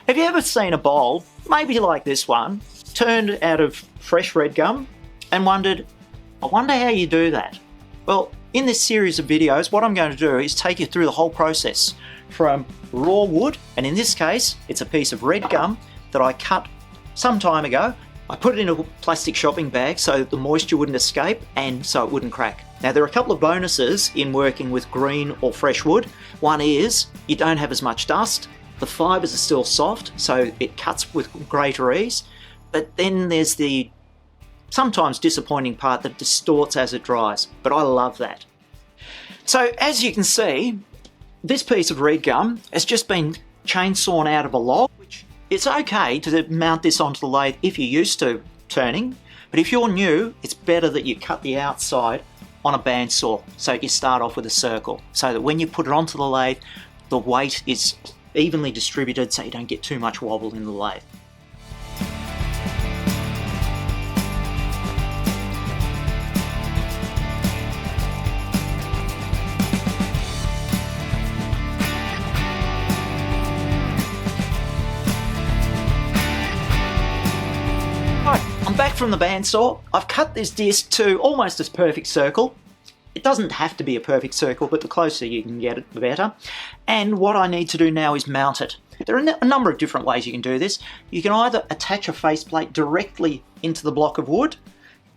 Have you ever seen a bowl, maybe like this one, turned out of fresh red gum and wondered, I wonder how you do that? Well, in this series of videos, what I'm going to do is take you through the whole process from raw wood, and in this case, it's a piece of red gum that I cut some time ago. I put it in a plastic shopping bag so the moisture wouldn't escape and so it wouldn't crack. Now, there are a couple of bonuses in working with green or fresh wood. One is you don't have as much dust. The fibres are still soft, so it cuts with greater ease. But then there's the sometimes disappointing part that distorts as it dries. But I love that. So as you can see, this piece of red gum has just been chainsawn out of a log, which it's okay to mount this onto the lathe if you're used to turning. But if you're new, it's better that you cut the outside on a bandsaw. So you start off with a circle, so that when you put it onto the lathe, the weight is evenly distributed so you don't get too much wobble in the lathe. I'm back from the bandsaw. I've cut this disc to almost a perfect circle. It doesn't have to be a perfect circle, but the closer you can get it, the better. And what I need to do now is mount it. There are a number of different ways you can do this. You can either attach a faceplate directly into the block of wood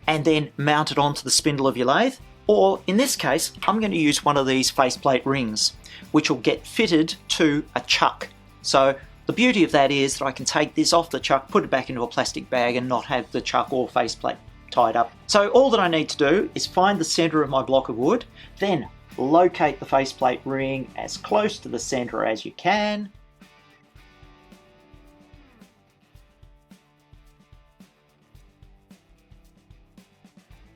and then mount it onto the spindle of your lathe. Or in this case, I'm going to use one of these faceplate rings, which will get fitted to a chuck. So the beauty of that is that I can take this off the chuck, put it back into a plastic bag and not have the chuck or faceplate tied up. So all that I need to do is find the center of my block of wood, then locate the faceplate ring as close to the center as you can.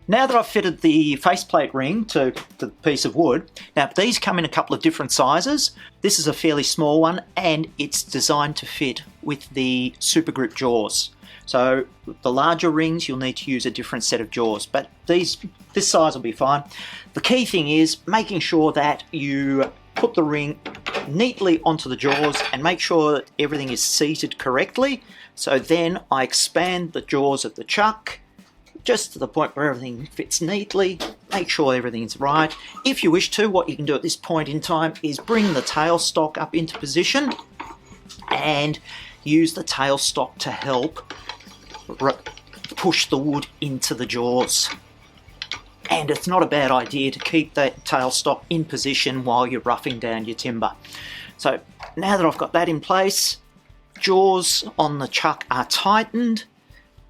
Now that I've fitted the faceplate ring to the piece of wood, now these come in a couple of different sizes. This is a fairly small one and it's designed to fit with the super grip jaws. So the larger rings, you'll need to use a different set of jaws, but this size will be fine. The key thing is making sure that you put the ring neatly onto the jaws and make sure that everything is seated correctly. So then I expand the jaws of the chuck just to the point where everything fits neatly. Make sure everything's right. If you wish to, what you can do at this point in time is bring the tailstock up into position and use the tailstock to help push the wood into the jaws. And it's not a bad idea to keep that tailstock in position while you're roughing down your timber. So now that I've got that in place, jaws on the chuck are tightened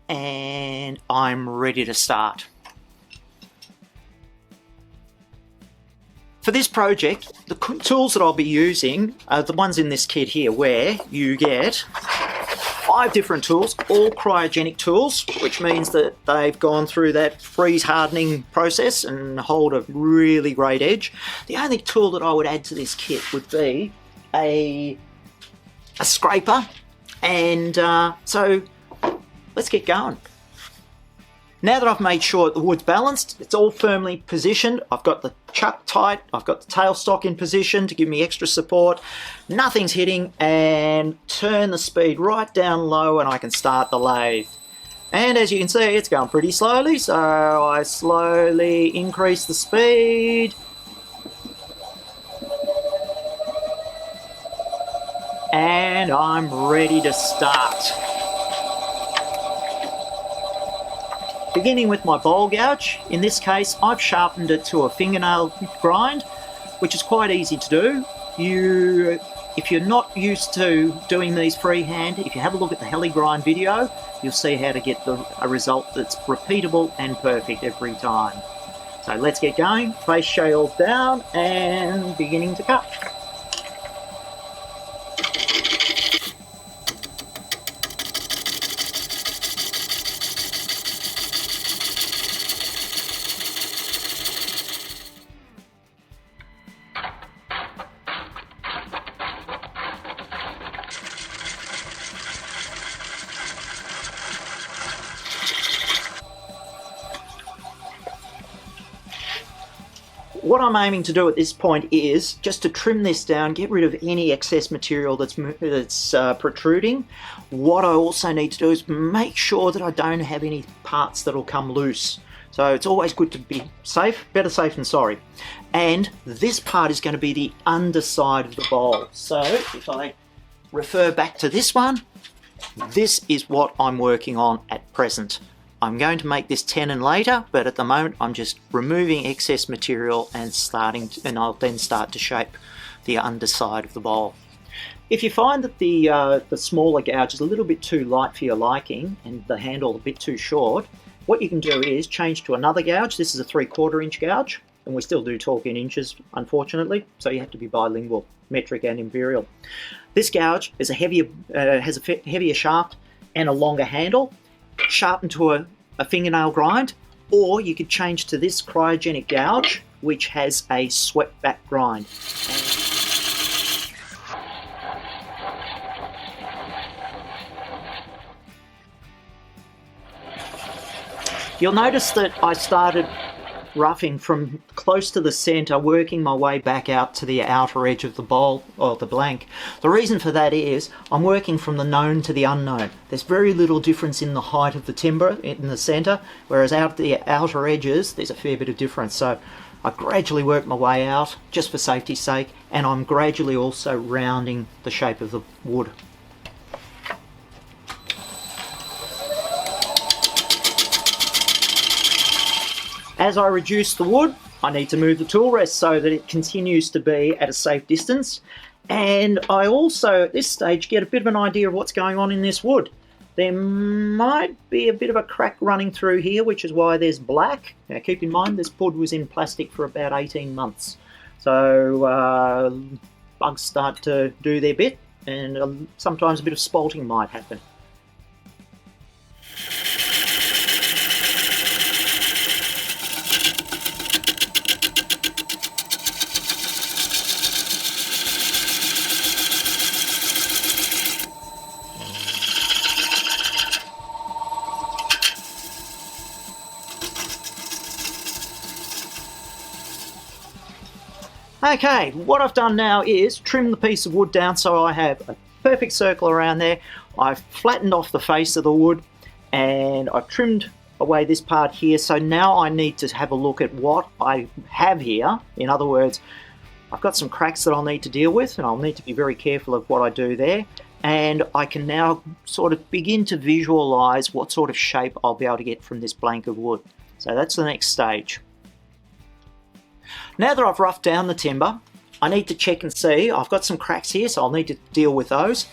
and I'm ready to start. For this project, the tools that I'll be using are the ones in this kit here, where you get 5 different tools, all cryogenic tools, which means that they've gone through that freeze hardening process and hold a really great edge. The only tool that I would add to this kit would be a scraper, and so let's get going. Now that I've made sure that the wood's balanced, it's all firmly positioned, I've got the chuck tight, I've got the tailstock in position to give me extra support, nothing's hitting, and turn the speed right down low and I can start the lathe. And as you can see, it's going pretty slowly, so I slowly increase the speed. And I'm ready to start. Beginning with my bowl gouge, in this case I've sharpened it to a fingernail grind, which is quite easy to do. If you're not used to doing these freehand, if you have a look at the heli grind video, you'll see how to get a result that's repeatable and perfect every time. So let's get going, face shales down and beginning to cut. what I'm aiming to do at this point is just to trim this down, get rid of any excess material that's protruding. What I also need to do is make sure that I don't have any parts that'll come loose. So it's always good to be safe, better safe than sorry. And this part is going to be the underside of the bowl. So if I refer back to this one, this is what I'm working on at present. I'm going to make this tenon later, but at the moment I'm just removing excess material and I'll then start to shape the underside of the bowl. If you find that the smaller gouge is a little bit too light for your liking and the handle a bit too short, what you can do is change to another gouge. This is a 3/4 inch gouge, and we still do talk in inches, unfortunately, so you have to be bilingual, metric and imperial. This gouge is has a heavier shaft and a longer handle, sharpened to a fingernail grind, or you could change to this cryogenic gouge, which has a swept back grind. You'll notice that I started roughing from close to the center, working my way back out to the outer edge of the bowl, or the blank. The reason for that is I'm working from the known to the unknown. There's very little difference in the height of the timber in the center, whereas out the outer edges there's a fair bit of difference. So I gradually work my way out just for safety's sake, and I'm gradually also rounding the shape of the wood. As I reduce the wood, I need to move the tool rest so that it continues to be at a safe distance. And I also, at this stage, get a bit of an idea of what's going on in this wood. There might be a bit of a crack running through here, which is why there's black. Now keep in mind, this wood was in plastic for about 18 months. So bugs start to do their bit, and sometimes a bit of spalting might happen. Okay, what I've done now is trim the piece of wood down so I have a perfect circle around there. I've flattened off the face of the wood and I've trimmed away this part here. So now I need to have a look at what I have here. In other words, I've got some cracks that I'll need to deal with, and I'll need to be very careful of what I do there. And I can now sort of begin to visualize what sort of shape I'll be able to get from this blank of wood. So that's the next stage. Now that I've roughed down the timber, I need to check and see. I've got some cracks here, so I'll need to deal with those.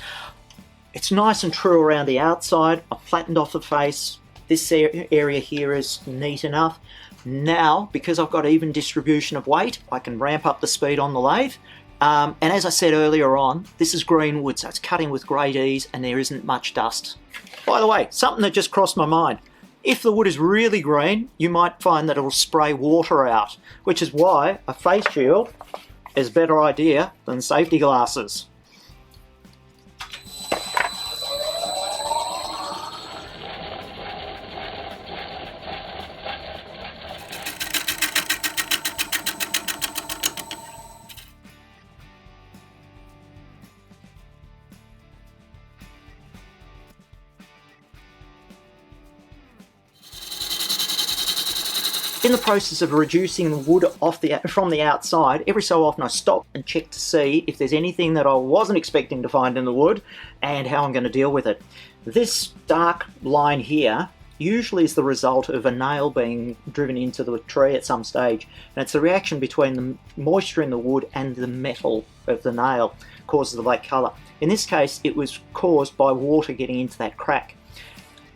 It's nice and true around the outside. I've flattened off the face. This area here is neat enough. Now, because I've got even distribution of weight, I can ramp up the speed on the lathe. And as I said earlier on, this is green wood, so it's cutting with great ease and there isn't much dust. By the way, something that just crossed my mind. If the wood is really green, you might find that it will spray water out, which is why a face shield is a better idea than safety glasses. In the process of reducing the wood from the outside, every so often I stop and check to see if there's anything that I wasn't expecting to find in the wood and how I'm going to deal with it. This dark line here usually is the result of a nail being driven into the tree at some stage, and it's the reaction between the moisture in the wood and the metal of the nail causes the black colour. In this case, it was caused by water getting into that crack.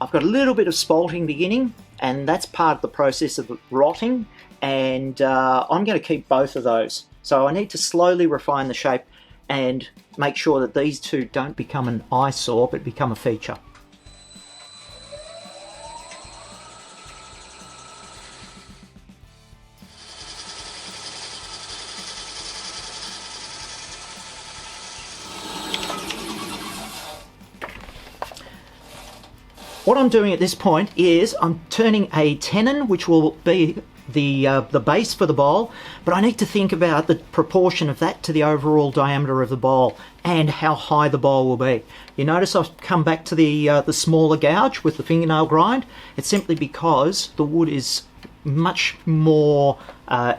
I've got a little bit of spalting beginning, and that's part of the process of rotting, and I'm going to keep both of those. So I need to slowly refine the shape and make sure that these two don't become an eyesore but become a feature. What I'm doing at this point is I'm turning a tenon, which will be the base for the bowl, but I need to think about the proportion of that to the overall diameter of the bowl and how high the bowl will be. You notice I've come back to the smaller gouge with the fingernail grind. It's simply because the wood is much more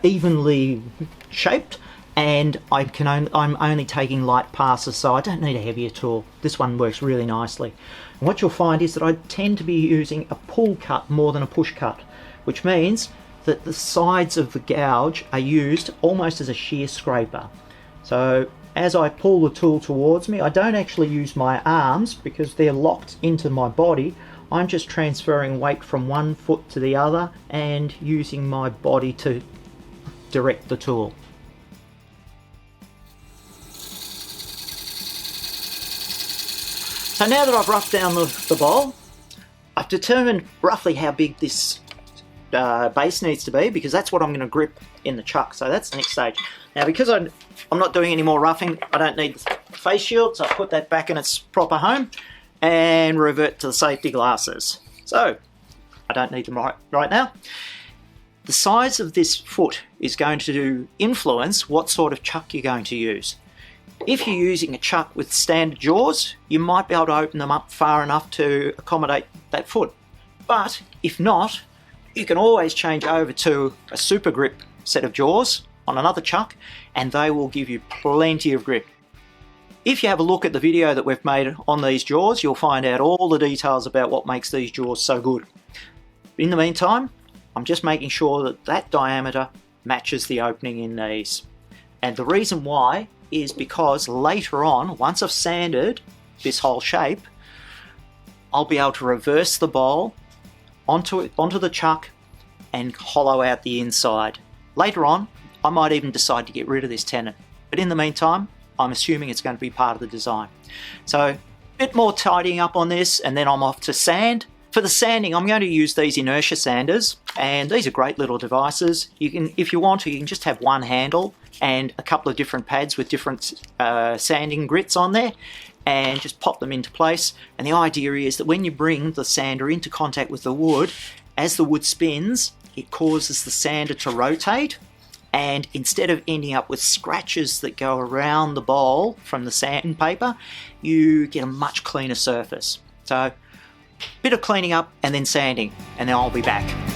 evenly shaped, and I'm only taking light passes, so I don't need a heavier tool. This one works really nicely. And what you'll find is that I tend to be using a pull cut more than a push cut, which means that the sides of the gouge are used almost as a shear scraper. So as I pull the tool towards me, I don't actually use my arms because they're locked into my body. I'm just transferring weight from one foot to the other and using my body to direct the tool. So now that I've roughed down the bowl, I've determined roughly how big this base needs to be, because that's what I'm going to grip in the chuck. So that's the next stage. Now, because I'm not doing any more roughing, I don't need the face shield, so I put that back in its proper home and revert to the safety glasses. So I don't need them right now. The size of this foot is going to influence what sort of chuck you're going to use. If you're using a chuck with standard jaws, you might be able to open them up far enough to accommodate that foot. But if not, you can always change over to a super grip set of jaws on another chuck, and they will give you plenty of grip. If you have a look at the video that we've made on these jaws, you'll find out all the details about what makes these jaws so good. In the meantime, I'm just making sure that that diameter matches the opening in these. And the reason why is because later on, once I've sanded this whole shape, I'll be able to reverse the bowl onto the chuck and hollow out the inside. Later on, I might even decide to get rid of this tenon. But in the meantime, I'm assuming it's going to be part of the design. So a bit more tidying up on this, and then I'm off to sand. For the sanding, I'm going to use these inertia sanders, and these are great little devices. You can, if you want to, you can just have one handle and a couple of different pads with different sanding grits on there, and just pop them into place. And the idea is that when you bring the sander into contact with the wood, as the wood spins, it causes the sander to rotate, and instead of ending up with scratches that go around the bowl from the sandpaper, you get a much cleaner surface. So, bit of cleaning up and then sanding, and then I'll be back.